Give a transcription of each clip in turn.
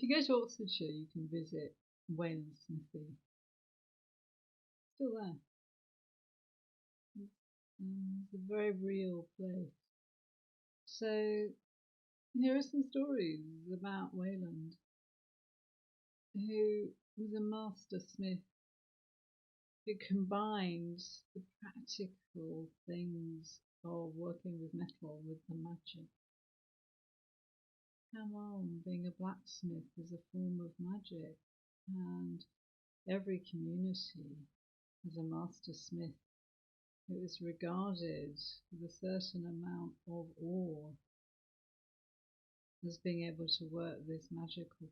If you go to Oxfordshire, you can visit Wayland Smithy. Still there. It's a very real place. So here are some stories about Wayland, who was a master smith who combined the practical things of working with metal with the magic. Come on, being a blacksmith is a form of magic, and every community has a master smith who is regarded with a certain amount of awe as being able to work this magical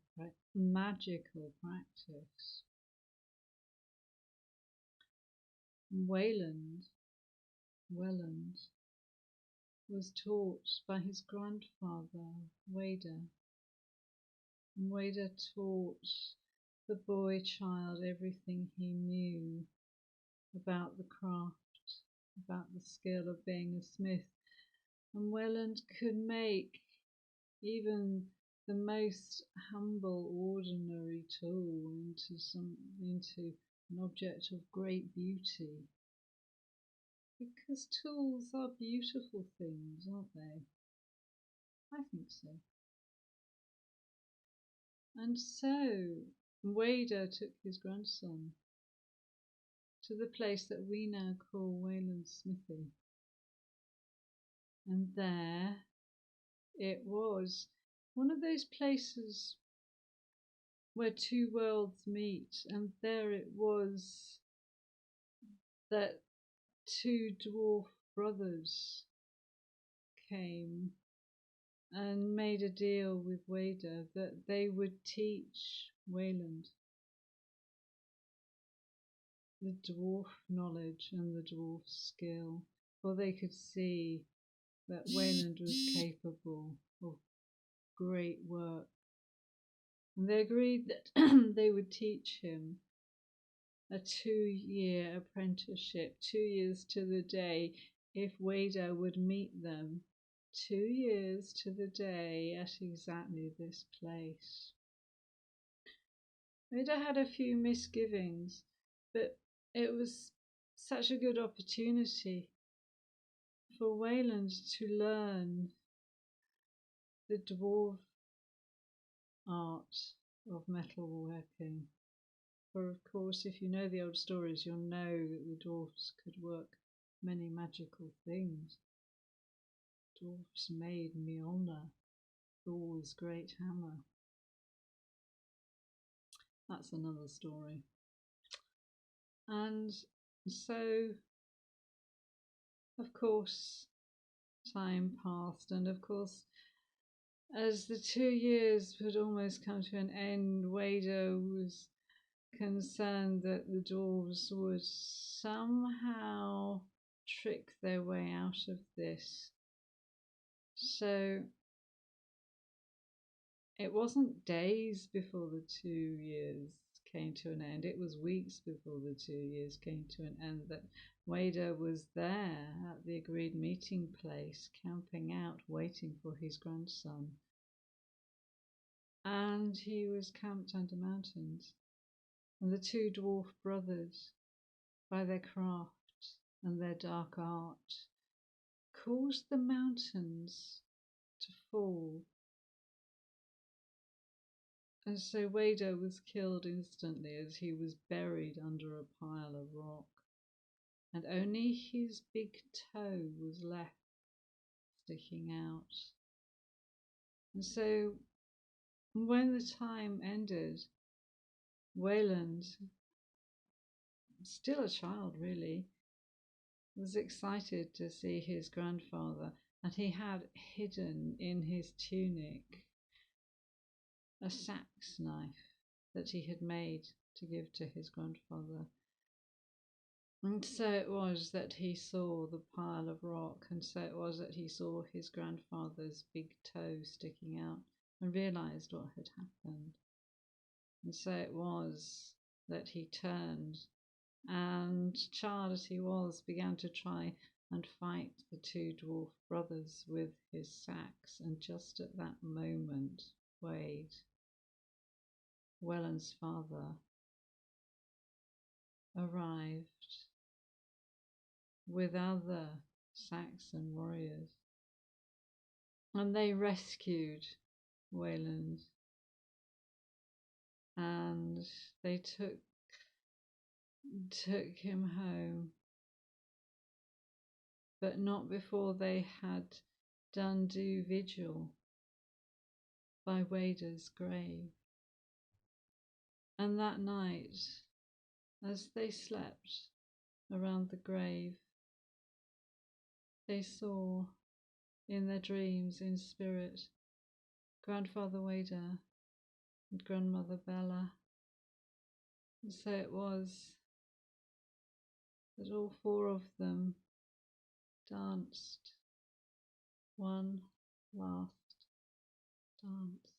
practice. Wayland was taught by his grandfather, Wader. Wader taught the boy child everything he knew about the craft, about the skill of being a smith. And Wayland could make even the most humble, ordinary tool into an object of great beauty. Because tools are beautiful things, aren't they? I think so. And so Wader took his grandson to the place that we now call Wayland Smithy. And there it was, one of those places where two worlds meet, and there it was that two dwarf brothers came and made a deal with Wader that they would teach Wayland the dwarf knowledge and the dwarf skill, for they could see that Wayland was capable of great work. And they agreed that they would teach him a 2-year apprenticeship, 2 years to the day, if Wader would meet them 2 years to the day at exactly this place. Wader had a few misgivings, but it was such a good opportunity for Wayland to learn the dwarf art of metalworking. For of course, if you know the old stories, you'll know that the dwarfs could work many magical things. Dwarfs made Mjolnir, Thor's great hammer. That's another story. And so, of course, time passed, and of course, as the 2 years had almost come to an end, Wader was concerned that the dwarves would somehow trick their way out of this. So it wasn't days before the 2 years came to an end, it was weeks before the 2 years came to an end that Wader was there at the agreed meeting place, camping out, waiting for his grandson. And he was camped under mountains. And the two dwarf brothers, by their craft and their dark art, caused the mountains to fall. And so Wader was killed instantly as he was buried under a pile of rock, and only his big toe was left sticking out. And so when the time ended, Wayland, still a child really, was excited to see his grandfather, and he had hidden in his tunic a sax knife that he had made to give to his grandfather. And so it was that he saw the pile of rock, and so it was that he saw his grandfather's big toe sticking out and realised what had happened. And so it was that he turned and, child as he was, began to try and fight the two dwarf brothers with his sax. And just at that moment, Wade Wayland's father arrived with other Saxon warriors, and they rescued Wayland, and they took him home, but not before they had done due vigil by Wada's grave. And that night, as they slept around the grave, they saw in their dreams, in spirit, Grandfather Wada and Grandmother Bella. And so it was that all four of them danced one last dance.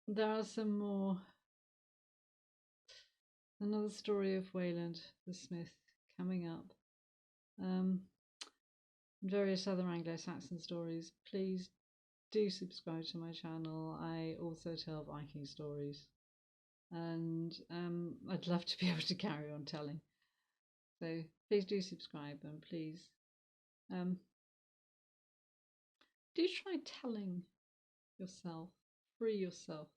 There are some more. Another story of Wayland the Smith coming up. Various other Anglo-Saxon stories. Please do subscribe to my channel. I also tell Viking stories, and I'd love to be able to carry on telling. So please do subscribe, and please do try telling yourself, free yourself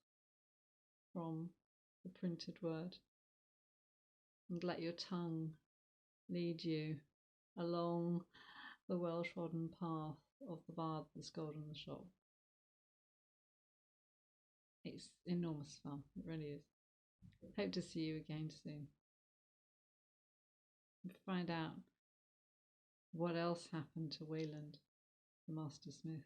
from the printed word, and let your tongue lead you along the well-trodden path of the bard, the skald and the shop. It's enormous fun, it really is. Hope to see you again soon. Find out what else happened to Wayland, the Master Smith.